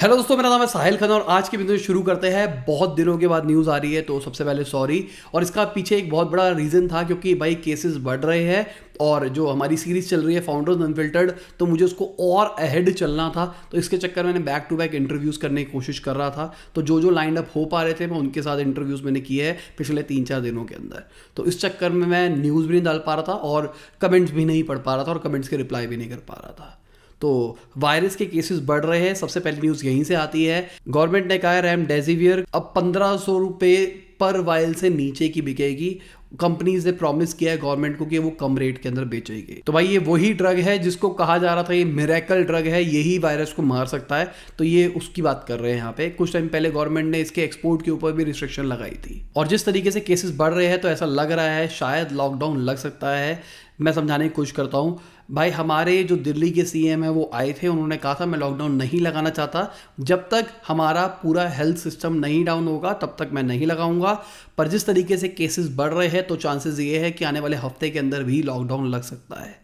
Hello दोस्तों, मेरा नाम है साहिल खान और आज की वीडियो शुरू करते हैं। बहुत दिनों के बाद न्यूज़ आ रही है तो सबसे पहले सॉरी। और इसका पीछे एक बहुत बड़ा रीज़न था क्योंकि भाई केसेस बढ़ रहे हैं और जो हमारी सीरीज़ चल रही है फाउंडर्स अनफिल्टर्ड, तो मुझे उसको और अहेड चलना था। तो इसके चक्कर में मैंने बैक टू बैक इंटरव्यूज़ करने की कोशिश कर रहा था। तो जो लाइंड अप हो पा रहे थे मैं उनके साथ इंटरव्यूज़ मैंने किए हैं पिछले 3-4 दिनों के अंदर। तो इस चक्कर में मैं न्यूज़ भी नहीं डाल पा रहा था और कमेंट्स भी नहीं पढ़ पा रहा था और कमेंट्स के रिप्लाई भी नहीं कर पा रहा था। तो वायरस के केसेस बढ़ रहे हैं। सबसे पहली न्यूज़ यहीं से आती है। गवर्नमेंट ने कहा है रेमडेसिवियर अब 1500 रुपये पर वायल से नीचे की बिकेगी। कंपनीज ने प्रॉमिस किया है गवर्नमेंट को कि वो कम रेट के अंदर बेचेगी। तो भाई ये वही ड्रग है जिसको कहा जा रहा था ये मिरेकल ड्रग है, यही वायरस को मार सकता है। तो ये उसकी बात कर रहे हैं यहाँ पे। कुछ टाइम पहले गवर्नमेंट ने इसके एक्सपोर्ट के ऊपर भी रिस्ट्रिक्शन लगाई थी और जिस तरीके से केसेस बढ़ रहे हैं तो ऐसा लग रहा है शायद लॉकडाउन लग सकता है। मैं समझाने की कोशिश करता हूँ। भाई हमारे जो दिल्ली के सीएम है वो आए थे, उन्होंने कहा था मैं लॉकडाउन नहीं लगाना चाहता, जब तक हमारा पूरा हेल्थ सिस्टम नहीं डाउन होगा तब तक मैं नहीं लगाऊंगा। पर जिस तरीके से केसेस बढ़ रहे हैं तो चांसेस ये है कि आने वाले हफ्ते के अंदर भी लॉकडाउन लग सकता है।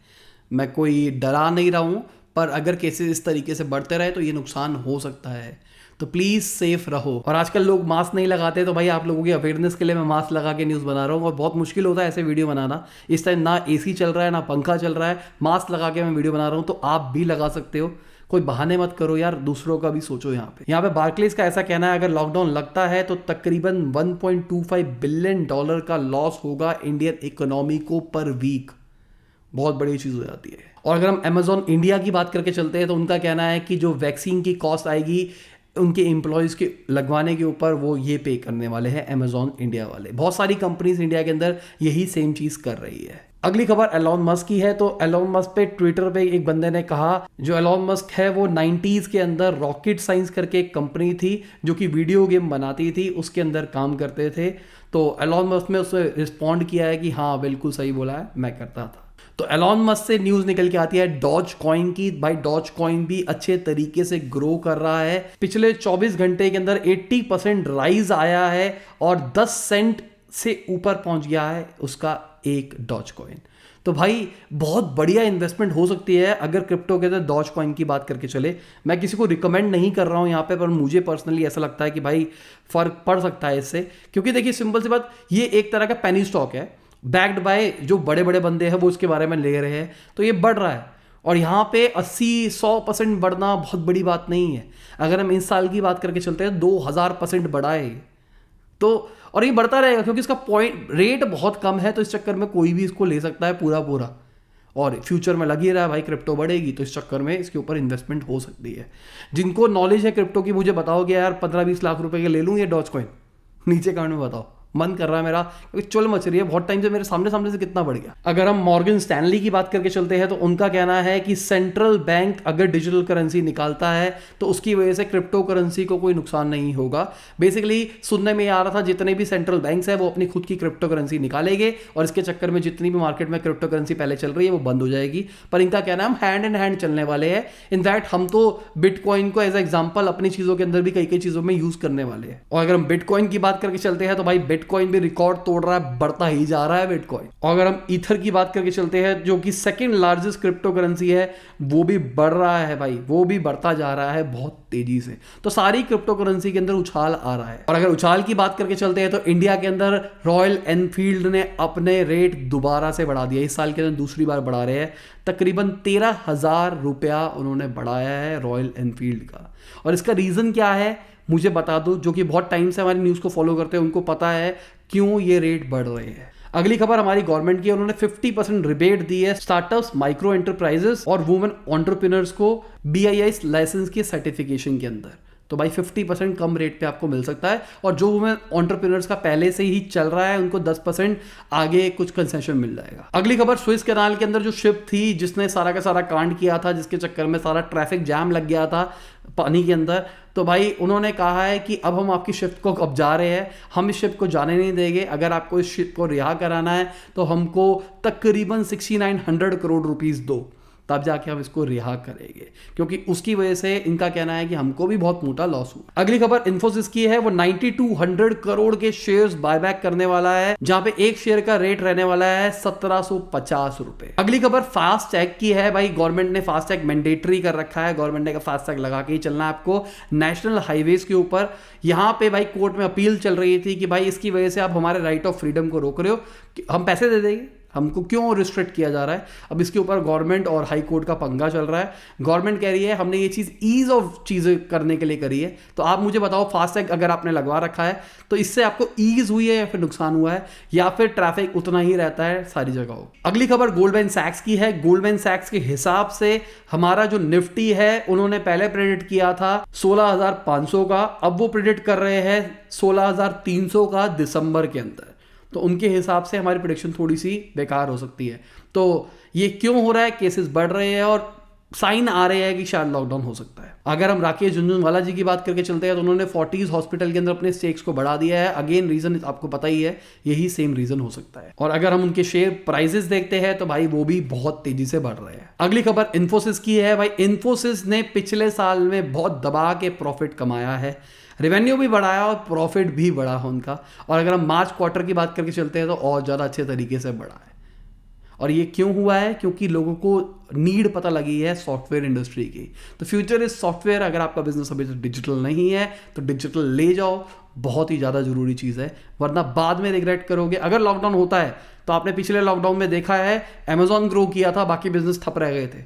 मैं कोई डरा नहीं रहा हूँ, पर अगर केसेस इस तरीके से बढ़ते रहे तो ये नुकसान हो सकता है। तो प्लीज़ सेफ रहो। और आजकल लोग मास्क नहीं लगाते, तो भाई आप लोगों की अवेयरनेस के लिए मैं मास्क लगा के न्यूज़ बना रहा हूँ और बहुत मुश्किल होता है ऐसे वीडियो बनाना। इस टाइम ना एसी चल रहा है ना पंखा चल रहा है, मास्क लगा के मैं वीडियो बना रहा हूँ। तो आप भी लगा सकते हो, कोई बहाने मत करो यार, दूसरों का भी सोचो। यहाँ पे बार्कलेस का ऐसा कहना है अगर लॉकडाउन लगता है तो तकरीबन $1.25 बिलियन का लॉस होगा इंडियन इकोनॉमी को पर वीक। बहुत बड़ी चीज़ हो जाती है। और अगर हम अमेजॉन इंडिया की बात करके चलते हैं तो उनका कहना है कि जो वैक्सीन की कॉस्ट आएगी उनके एम्प्लॉयज़ के लगवाने के ऊपर वो ये पे करने वाले हैं अमेजॉन इंडिया वाले। बहुत सारी कंपनीज इंडिया के अंदर यही सेम चीज़ कर रही है। अगली खबर एलॉन मस्क की है। तो एलॉन मस्क पे ट्विटर पे एक बंदे ने कहा, जो एलॉन मस्क है वो 90s के अंदर रॉकेट साइंस करके एक कंपनी थी जो कि वीडियो गेम बनाती थी, उसके अंदर काम करते थे। तो एलॉन मस्क ने उससे रिस्पॉन्ड किया है कि हाँ बिल्कुल सही बोला है, मैं करता था। तो एलॉन मस्क से न्यूज़ निकल के आती है डॉज कॉइन की। भाई डॉज कॉइन भी अच्छे तरीके से ग्रो कर रहा है। पिछले 24 घंटे के अंदर 80% राइज आया है और 10 सेंट से ऊपर पहुंच गया है उसका एक डॉज कॉइन। तो भाई बहुत बढ़िया इन्वेस्टमेंट हो सकती है अगर क्रिप्टो के अंदर डॉज कॉइन की बात करके चले। मैं किसी को रिकमेंड नहीं कर रहा हूं यहाँ पे, पर मुझे पर्सनली ऐसा लगता है कि भाई फर्क पड़ सकता है इससे। क्योंकि देखिए सिंपल सी बात, ये एक तरह का पेनी स्टॉक है, बैक्ड बाय जो बड़े बड़े बंदे हैं वो इसके बारे में ले रहे हैं, तो ये बढ़ रहा है। और यहाँ पे 80-100% बढ़ना बहुत बड़ी बात नहीं है। अगर हम इस साल की बात करके चलते हैं 2000% बढ़ा है तो, और ये बढ़ता रहेगा क्योंकि इसका पॉइंट रेट बहुत कम है। तो इस चक्कर में कोई भी इसको ले सकता है पूरा पूरा, और फ्यूचर में लग ही रहा है भाई क्रिप्टो बढ़ेगी, तो इस चक्कर में इसके ऊपर इन्वेस्टमेंट हो सकती है। जिनको नॉलेज है क्रिप्टो की मुझे बताओ कि यार 15-20 लाख रुपए के ले लूँ ये डॉज कॉइन, नीचे कमेंट में बताओ। मन कर रहा है मेरा, क्योंकि चुल मच रही है बहुत टाइम से मेरे सामने से कितना बढ़ गया। अगर हम मॉर्गन स्टैनली की बात करके चलते हैं तो उनका कहना है कि सेंट्रल बैंक अगर डिजिटल करेंसी निकालता है तो उसकी वजह से क्रिप्टो करेंसी को कोई नुकसान नहीं होगा। बेसिकली सुनने में आ रहा था जितने भी सेंट्रल बैंक्स है वो अपनी खुद की क्रिप्टो करेंसी निकालेंगे और इसके चक्कर में जितनी भी मार्केट में क्रिप्टो करेंसी पहले चल रही है वो बंद हो जाएगी। पर इनका कहना है हम हैंड इन हैंड चलने वाले हैं। इनफैक्ट हम तो बिटकॉइन को एज एग्जाम्पल अपनी चीजों के अंदर भी कई चीजों में यूज करने वाले हैं। और अगर हम बिटकॉइन की बात करके चलते हैं तो भाई बिटकॉइन भी रिकॉर्ड तोड़ रहा है, बढ़ता ही जा रहा है बिटकॉइन। और अगर हम ईथर की बात करके चलते हैं जो कि सेकंड लार्जेस्ट क्रिप्टो करेंसी है, वो भी बढ़ रहा है भाई, वो भी बढ़ता जा रहा है बहुत तेजी से। तो सारी क्रिप्टो करेंसी के अंदर उछाल आ रहा है। और अगर उछाल की बात करके चलते हैं तो इंडिया के अंदर रॉयल एनफील्ड ने अपने रेट दोबारा से बढ़ा दिया। इस साल के अंदर दूसरी बार बढ़ा रहे हैं। तकरीबन 13,000 रुपया उन्होंने बढ़ाया है रॉयल एनफील्ड का। और इसका रीजन क्या है मुझे बता दो, जो कि बहुत टाइम से हमारी न्यूज़ को फॉलो करते हैं उनको पता है क्यों ये रेट बढ़ रहे हैं। अगली खबर हमारी गवर्नमेंट की, उन्होंने 50% रिबेट दी है स्टार्टअप्स, माइक्रो एंटरप्राइजेस और वुमेन एंटरप्रेन्योर्स को BIS लाइसेंस की सर्टिफिकेशन के अंदर। तो भाई 50% कम रेट पे आपको मिल सकता है। और जो वुमेन एंटरप्रेन्योर्स का पहले से ही चल रहा है उनको 10% आगे कुछ कंसेशन मिल जाएगा। अगली खबर, स्विस कैनाल के अंदर जो शिप थी जिसने सारा का सारा कांड किया था, जिसके चक्कर में सारा ट्रैफिक जैम लग गया था पानी के अंदर, तो भाई उन्होंने कहा है कि अब हम आपकी शिप को अब जा रहे हैं, हम इस शिप को जाने नहीं देंगे। अगर आपको इस शिप को रिहा कराना है तो हमको तकरीबन 6900 करोड़ रुपीस दो। तब जाके हम इसको रिहा करेंगे, क्योंकि उसकी वजह से इनका कहना है कि हमको भी बहुत मोटा लॉस हुआ। अगली खबर इन्फोसिस की है, वो 9200 करोड़ के शेयर्स बायबैक करने वाला है, जहां पे एक शेयर का रेट रहने वाला है 1750 रुपए। अगली खबर फास्ट टैग की है भाई, गवर्नमेंट ने फास्ट टैग मैंडेटरी कर रखा है, गवर्नमेंट ने फास्ट टैग लगा के ही चलना है आपको नेशनल हाईवेज के ऊपर। यहां पे भाई कोर्ट में अपील चल रही थी कि भाई इसकी वजह से आप हमारे राइट ऑफ फ्रीडम को रोक रहे हो, हम पैसे दे देंगे, हमको क्यों रिस्ट्रिक्ट किया जा रहा है। अब इसके ऊपर गवर्नमेंट और हाई कोर्ट का पंगा चल रहा है। गवर्नमेंट कह रही है हमने ये चीज़ ईज ऑफ चीज़ें करने के लिए करी है, तो आप मुझे बताओ फास्टैग अगर आपने लगवा रखा है तो इससे आपको ईज हुई है या फिर नुकसान हुआ है, या फिर ट्रैफिक उतना ही रहता है सारी जगहों। अगली खबर गोल्डमैन सैक्स की है। गोल्डमैन सैक्स के हिसाब से हमारा जो निफ्टी है उन्होंने पहले प्रेडिक्ट किया था 16,500 का, अब वो प्रेडिक्ट कर रहे हैं 16,300 का दिसंबर के अंदर। तो उनके हिसाब से हमारी प्रेडिक्शन थोड़ी सी बेकार हो सकती है। तो ये क्यों हो रहा है, केसेस बढ़ रहे हैं और साइन आ रहे हैं कि शायद लॉकडाउन हो सकता है। अगर हम राकेश झुनझुनवाला जी की बात करके चलते हैं तो उन्होंने फोर्टिस हॉस्पिटल के अंदर अपने स्टेक्स को बढ़ा दिया है। अगेन रीजन आपको पता ही है, यही सेम रीजन हो सकता है। और अगर हम उनके शेयर प्राइसेस देखते हैं तो भाई वो भी बहुत तेजी से बढ़ रहे हैं। अगली खबर इन्फोसिस की है भाई। इन्फोसिस ने पिछले साल में बहुत दबा के प्रॉफिट कमाया है, रेवेन्यू भी बढ़ाया और प्रॉफिट भी बढ़ा उनका। और अगर हम मार्च क्वार्टर की बात करके चलते हैं तो और ज़्यादा अच्छे तरीके से बढ़ा है। और ये क्यों हुआ है, क्योंकि लोगों को नीड पता लगी है सॉफ्टवेयर इंडस्ट्री की। तो फ्यूचर इज सॉफ्टवेयर। अगर आपका बिजनेस अभी तक डिजिटल नहीं है तो डिजिटल ले जाओ, बहुत ही ज़्यादा ज़रूरी चीज़ है, वरना बाद में रिग्रेट करोगे। अगर लॉकडाउन होता है तो आपने पिछले लॉकडाउन में देखा है अमेजॉन ग्रो किया था, बाकी बिजनेस ठप रह गए थे।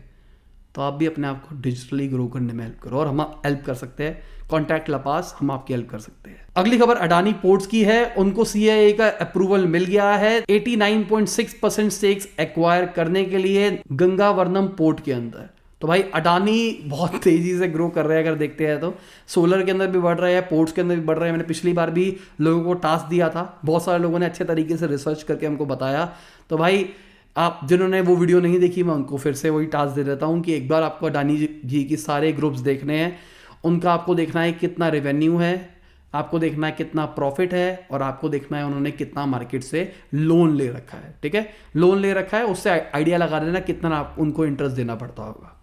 तो आप भी अपने आप को डिजिटली ग्रो करने में हेल्प करो, और हम हेल्प कर सकते हैं। कॉन्टैक्ट लपास, हम आपकी हेल्प कर सकते हैं। अगली खबर अडानी पोर्ट्स की है। उनको सीआईए का अप्रूवल मिल गया है 89.6% स्टेक्स एक्वायर करने के लिए गंगावर्णम पोर्ट के अंदर। तो भाई अडानी बहुत तेजी से ग्रो कर रहे हैं। अगर देखते हैं तो सोलर के अंदर भी बढ़ रहे हैं, पोर्ट्स के अंदर भी बढ़ रहे हैं। मैंने पिछली बार भी लोगों को टास्क दिया था, बहुत सारे लोगों ने अच्छे तरीके से रिसर्च करके हमको बताया। तो भाई आप जिन्होंने वो वीडियो नहीं देखी, मैं उनको फिर से वही टास्क दे देता हूँ कि एक बार आपको अडानी जी की सारे ग्रुप्स देखने हैं। उनका आपको देखना है कितना रेवेन्यू है, आपको देखना है कितना प्रॉफिट है, और आपको देखना है उन्होंने कितना मार्केट से लोन ले रखा है। ठीक है, लोन ले रखा है, उससे आइडिया लगा देना कितना आप उनको इंटरेस्ट देना पड़ता होगा।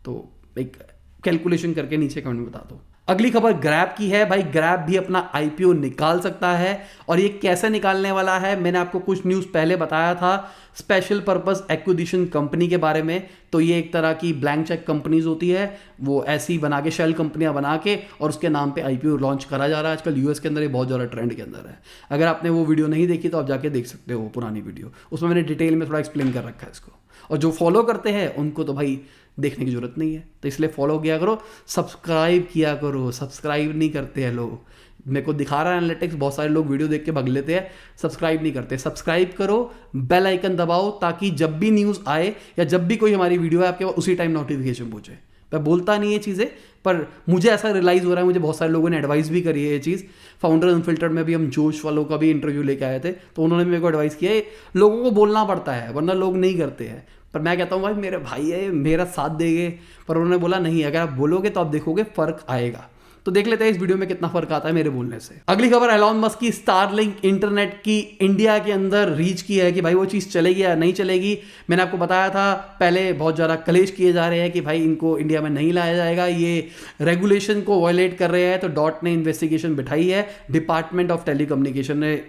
तो एक कैलकुलेशन करके नीचे कमेंट में बता दो। अगली खबर ग्रैब की है भाई। ग्रैब भी अपना आईपीओ निकाल सकता है, और ये कैसे निकालने वाला है मैंने आपको कुछ न्यूज़ पहले बताया था स्पेशल पर्पस एक्विजिशन कंपनी के बारे में। तो ये एक तरह की ब्लैंक चेक कंपनीज होती है, वो ऐसी बना के शेल कंपनियां बना के और उसके नाम पे आईपीओ लॉन्च करा जा रहा है आजकल यूएस के अंदर। ये बहुत ज़्यादा ट्रेंड के अंदर है। अगर आपने वो वीडियो नहीं देखी तो आप जाके देख सकते हो, पुरानी वीडियो, उसमें मैंने डिटेल में थोड़ा एक्सप्लेन कर रखा है इसको। और जो फॉलो करते हैं उनको तो भाई देखने की जरूरत नहीं है, तो इसलिए फॉलो किया करो, सब्सक्राइब किया करो। सब्सक्राइब नहीं करते हैं लोग, मेरे को दिखा रहा है एनालिटिक्स, बहुत सारे लोग वीडियो देख के भाग लेते हैं, सब्सक्राइब नहीं करते। सब्सक्राइब करो, बेल आइकन दबाओ, ताकि जब भी न्यूज़ आए या जब भी कोई हमारी वीडियो है आपके पास उसी टाइम नोटिफिकेशन पहुंचे। मैं बोलता नहीं ये चीज़ें, पर मुझे ऐसा रियलाइज़ हो रहा है, मुझे बहुत सारे लोगों ने एडवाइस भी करी है ये चीज़। फाउंडर अनफिल्टर्ड में भी हम जोश वालों का भी इंटरव्यू लेके आए थे, तो उन्होंने मेरे को एडवाइस किया है लोगों को बोलना पड़ता है, वरना लोग नहीं करते हैं। पर मैं कहता हूँ भाई मेरे भाई है, मेरा साथ देंगे। पर उन्होंने बोला नहीं, अगर आप बोलोगे तो आप देखोगे फ़र्क आएगा। तो देख लेते हैं इस वीडियो में कितना फर्क आता है मेरे बोलने से। अगली खबर एलॉन मस्क की स्टारलिंक इंटरनेट की इंडिया के अंदर रीच की है कि भाई वो चीज़ चलेगी या नहीं चलेगी। मैंने आपको बताया था पहले, बहुत ज़्यादा कलेश किए जा रहे हैं कि भाई इनको इंडिया में नहीं लाया जाएगा, ये रेगुलेशन को वायलेट कर रहे हैं। तो डॉट ने इन्वेस्टिगेशन बिठाई है, डिपार्टमेंट ऑफ टेलीकम्युनिकेशन ने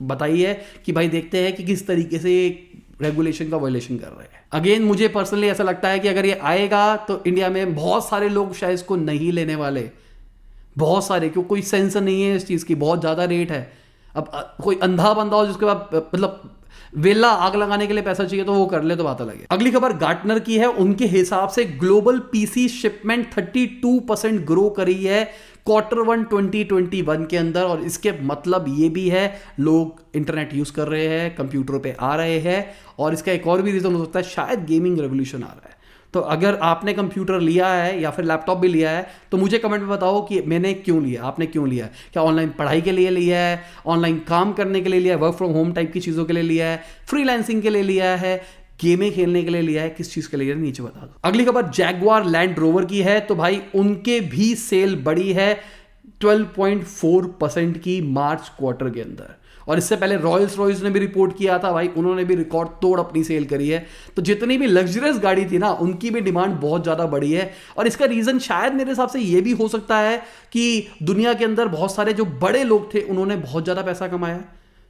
बताई है कि भाई देखते हैं कि किस तरीके से रेगुलेशन का वायलेशन कर रहे हैं। अगेन मुझे पर्सनली ऐसा लगता है कि अगर ये आएगा तो इंडिया में बहुत सारे लोग शायद इसको नहीं लेने वाले, बहुत सारे, क्यों कोई सेंस नहीं है इस चीज़ की, बहुत ज़्यादा रेट है। अब कोई अंधा बंदा हो जिसके बाद मतलब वेला आग लगाने के लिए पैसा चाहिए तो वो कर ले, तो बात अलग है। अगली खबर गार्टनर की है। उनके हिसाब से ग्लोबल पीसी शिपमेंट 32% ग्रो करी है Q1 2021 के अंदर। और इसके मतलब ये भी है लोग इंटरनेट यूज कर रहे हैं, कंप्यूटर पे आ रहे हैं। और इसका एक और भी रीजन हो सकता है, शायद गेमिंग रेवोल्यूशन आ रहा है। तो अगर आपने कंप्यूटर लिया है या फिर लैपटॉप भी लिया है तो मुझे कमेंट में बताओ कि मैंने क्यों लिया, आपने क्यों लिया। क्या ऑनलाइन पढ़ाई के लिए लिया है, ऑनलाइन काम करने के लिए लिया है, वर्क फ्रॉम होम टाइप की चीज़ों के लिए लिया है, फ्रीलांसिंग के लिए लिया है, गेमें खेलने के लिए लिया है, किस चीज़ के लिए, नीचे बता दो। अगली खबर जैगवार लैंड रोवर की है। तो भाई उनके भी सेल बढ़ी है 12.4% की मार्च क्वार्टर के अंदर। और इससे पहले रॉयल्स रॉयल्स ने भी रिपोर्ट किया था भाई, उन्होंने भी रिकॉर्ड तोड़ अपनी सेल करी है। तो जितनी भी लग्जरियस गाड़ी थी ना, उनकी भी डिमांड बहुत ज़्यादा बढ़ी है। और इसका रीज़न शायद मेरे हिसाब से ये भी हो सकता है कि दुनिया के अंदर बहुत सारे जो बड़े लोग थे उन्होंने बहुत ज़्यादा पैसा कमाया,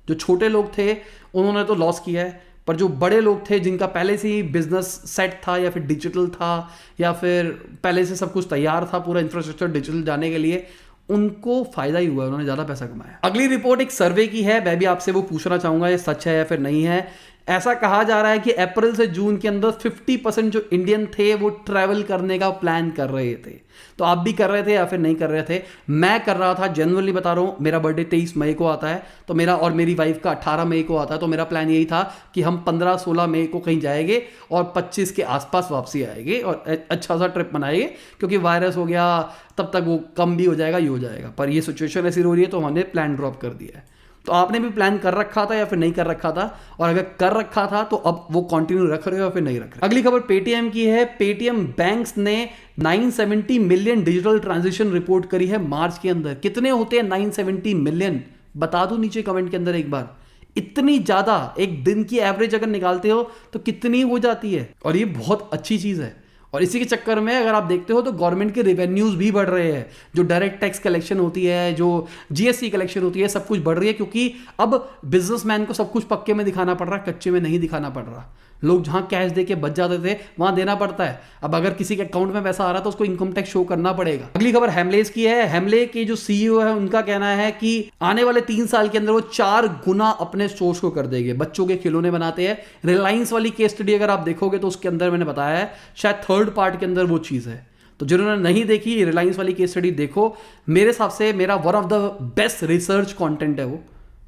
जो छोटे लोग थे उन्होंने तो लॉस किया है, पर जो बड़े लोग थे जिनका पहले से ही बिजनेस सेट था या फिर डिजिटल था या फिर पहले से सब कुछ तैयार था, पूरा इंफ्रास्ट्रक्चर डिजिटल जाने के लिए, उनको फायदा ही हुआ, उन्होंने ज्यादा पैसा कमाया। अगली रिपोर्ट एक सर्वे की है, मैं भी आपसे वो पूछना चाहूंगा ये सच है या फिर नहीं है। ऐसा कहा जा रहा है कि अप्रैल से जून के अंदर 50% जो इंडियन थे वो ट्रैवल करने का प्लान कर रहे थे। तो आप भी कर रहे थे या फिर नहीं कर रहे थे? मैं कर रहा था, जनरली बता रहा हूं। मेरा बर्थडे 23 मई को आता है, तो मेरा और मेरी वाइफ का 18 मई को आता है। तो मेरा प्लान यही था कि हम 15-16 मई को कहीं जाएंगे और 25 के आसपास वापसी आएंगे और अच्छा सा ट्रिप बनाएंगे, क्योंकि वायरस हो गया तब तक वो कम भी हो जाएगा, ये हो जाएगा। पर ये सिचुएशन ऐसी हो रही है तो हमने प्लान ड्रॉप कर दिया है। तो आपने भी प्लान कर रखा था या फिर नहीं कर रखा था? और अगर कर रखा था तो अब वो कंटिन्यू रख रहे हो या फिर नहीं रख रहे? अगली खबर पेटीएम की है। पेटीएम बैंक्स ने 970 मिलियन डिजिटल ट्रांजैक्शन रिपोर्ट करी है मार्च के अंदर। कितने होते हैं 970 मिलियन? बता दो नीचे कमेंट के अंदर एक बार। इतनी ज्यादा एक दिन की एवरेज अगर निकालते हो तो कितनी हो जाती है, और ये बहुत अच्छी चीज है। और इसी के चक्कर में अगर आप देखते हो तो गवर्नमेंट के रेवेन्यूज भी बढ़ रहे हैं, जो डायरेक्ट टैक्स कलेक्शन होती है, जो जीएसटी कलेक्शन होती है, सब कुछ बढ़ रही है, क्योंकि अब बिजनेसमैन को सब कुछ पक्के में दिखाना पड़ रहा है, कच्चे में नहीं दिखाना पड़ रहा। लोग जहां कैश दे के बच जाते थे वहां देना पड़ता है। अब अगर किसी के अकाउंट में पैसा आ रहा है तो उसको इनकम टैक्स शो करना पड़ेगा। अगली खबर हेमलेस की है। हेमले के जो सीईओ है उनका कहना है कि आने वाले 3 साल के अंदर वो 4 गुना अपने स्टोर्स को कर देंगे। बच्चों के खिलौने बनाते हैं। रिलायंस वाली केस स्टडी अगर आप देखोगे तो उसके अंदर मैंने बताया है, शायद 3rd पार्ट के अंदर वो चीज है। तो जिन्होंने नहीं देखी रिलायंस वाली केस स्टडी देखो, मेरे हिसाब से मेरा one of the best research content है वो,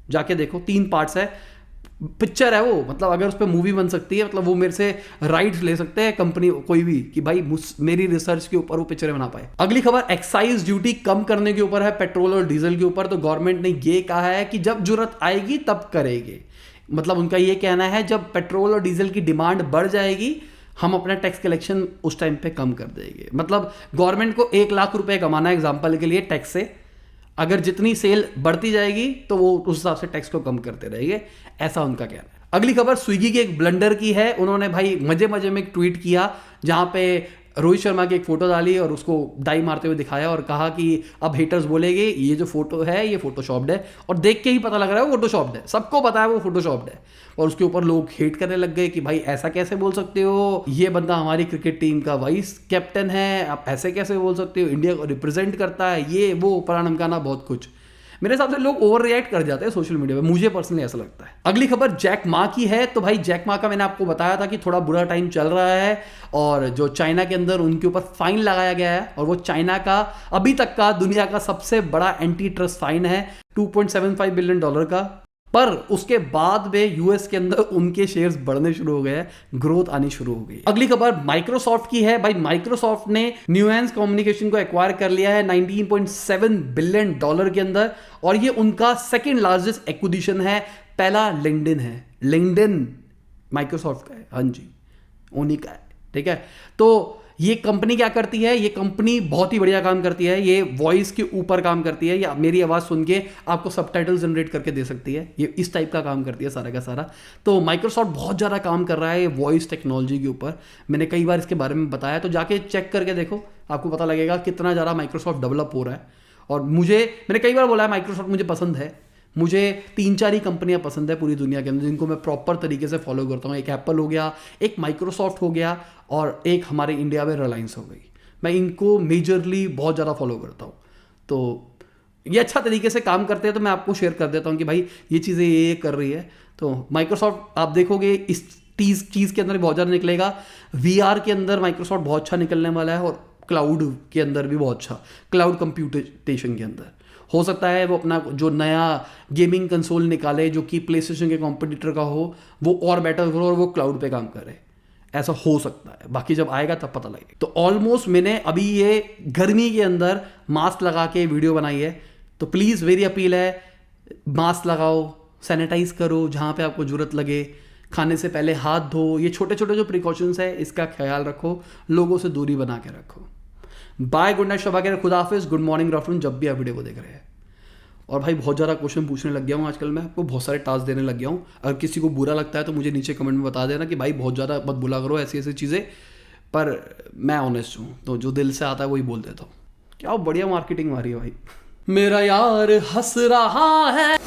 जाके देखो। 3 पार्ट्स है, पिक्चर है वो, मतलब अगर उस पर मूवी बन सकती है, मतलब वो मेरे से राइट्स ले सकते हैं कंपनी कोई भी कि भाई मेरी रिसर्च के ऊपर वो पिक्चरें बना पाए। अगली खबर एक्साइज ड्यूटी कम करने के ऊपर है, पेट्रोल और डीजल के ऊपर। तो गवर्नमेंट ने ये कहा है कि जब जरूरत आएगी तब करेंगे। मतलब उनका ये कहना है जब पेट्रोल और डीजल की डिमांड बढ़ जाएगी हम अपना टैक्स कलेक्शन उस टाइम पे कम कर देंगे। मतलब गवर्नमेंट को 1 लाख रुपए कमाना है एग्जाम्पल के लिए टैक्स से, अगर जितनी सेल बढ़ती जाएगी तो वो उस हिसाब से टैक्स को कम करते रहेंगे, ऐसा उनका कहना है। अगली खबर स्विगी के एक ब्लंडर की है। उन्होंने भाई मजे मजे में एक ट्वीट किया जहां पे रोहित शर्मा की एक फोटो डाली और उसको डाई मारते हुए दिखाया और कहा कि अब हेटर्स बोलेंगे ये जो फोटो है ये फोटोशॉप्ड है, और देख के ही पता लग रहा है वो फोटोशॉप्ड है, सबको पता है वो फोटोशॉप्ड है। और उसके ऊपर लोग हेट करने लग गए कि भाई ऐसा कैसे बोल सकते हो, ये बंदा हमारी क्रिकेट टीम का वाइस कैप्टन है, आप ऐसे कैसे बोल सकते हो, इंडिया को रिप्रेजेंट करता है, ये वो परानमकाना बहुत कुछ। मेरे हिसाब से लोग ओवर रिएक्ट कर जाते हैं सोशल मीडिया पे, मुझे पर्सनली ऐसा लगता है। अगली खबर जैक मा की है। तो भाई जैक मा का मैंने आपको बताया था कि थोड़ा बुरा टाइम चल रहा है और जो चाइना के अंदर उनके ऊपर फाइन लगाया गया है, और वो चाइना का अभी तक का दुनिया का सबसे बड़ा एंटी ट्रस्ट फाइन है $2.75 बिलियन का। पर उसके बाद में यूएस के अंदर उनके शेयर्स बढ़ने शुरू हो गए, ग्रोथ आनी शुरू हो गई। अगली खबर माइक्रोसॉफ्ट की है। भाई माइक्रोसॉफ्ट ने न्यूएंस कम्युनिकेशन को एक्वायर कर लिया है $19.7 बिलियन के अंदर, और ये उनका 2nd लार्जेस्ट एक्विजिशन है। पहला लिंक्डइन है, लिंक्डइन माइक्रोसॉफ्ट का है, हाँ जी उन्हीं का है, ठीक है। तो ये कंपनी क्या करती है, ये कंपनी बहुत ही बढ़िया काम करती है। ये वॉइस के ऊपर काम करती है, या मेरी आवाज़ सुन के आपको सबटाइटल जनरेट करके दे सकती है, ये इस टाइप का काम करती है सारा का सारा। तो माइक्रोसॉफ्ट बहुत ज़्यादा काम कर रहा है वॉइस टेक्नोलॉजी के ऊपर। मैंने कई बार इसके बारे में बताया, तो जाके चेक करके देखो, आपको पता लगेगा कितना ज़्यादा माइक्रोसॉफ्ट डेवलप हो रहा है। और मैंने कई बार बोला है माइक्रोसॉफ्ट मुझे पसंद है, मुझे 3-4 ही कंपनियां पसंद है पूरी दुनिया के अंदर जिनको मैं प्रॉपर तरीके से फॉलो करता हूँ। एक एप्पल हो गया, एक माइक्रोसॉफ्ट हो गया, और एक हमारे इंडिया में रिलायंस हो गई। मैं इनको मेजरली बहुत ज़्यादा फॉलो करता हूँ। तो ये अच्छा तरीके से काम करते हैं, तो मैं आपको शेयर कर देता हूँ कि भाई ये चीज़ें ये कर रही है। तो माइक्रोसॉफ्ट आप देखोगे इस चीज़ के अंदर बहुत ज़्यादा निकलेगा। VR के अंदर माइक्रोसॉफ्ट बहुत अच्छा निकलने वाला है, और क्लाउड के अंदर भी बहुत अच्छा, क्लाउड कंप्यूटेशन के अंदर हो सकता है वो अपना जो नया गेमिंग कंसोल निकाले जो कि प्लेस्टेशन के कॉम्पिटिटर का हो, वो और बेटर हो और वो क्लाउड पे काम करे, ऐसा हो सकता है। बाकी जब आएगा तब पता लगेगा। तो ऑलमोस्ट मैंने अभी ये गर्मी के अंदर मास्क लगा के वीडियो बनाई है, तो प्लीज़ मेरी अपील है मास्क लगाओ, सैनिटाइज करो जहाँ पे आपको जरूरत लगे, खाने से पहले हाथ धो, ये छोटे छोटे जो प्रिकॉशंस है इसका ख्याल रखो, लोगों से दूरी बना के रखो। बाय, गुड नाइट, शबा खैर, खुदा हाफिज, गुड मॉर्निंग, आफ्टरनून, जब भी आप वीडियो को देख रहे हैं। और भाई बहुत ज़्यादा क्वेश्चन पूछने लग गया हूँ आजकल, मैं आपको बहुत सारे टास्क देने लग गया हूँ। अगर किसी को बुरा लगता है तो मुझे नीचे कमेंट में बता देना कि भाई बहुत ज़्यादा मत बुला करो ऐसी ऐसी चीज़ें, पर मैं ऑनेस्ट हूँ तो जो दिल से आता है वही बोल देता हूँ। क्या बढ़िया मार्केटिंग मारी है भाई। मेरा यार हंस रहा है।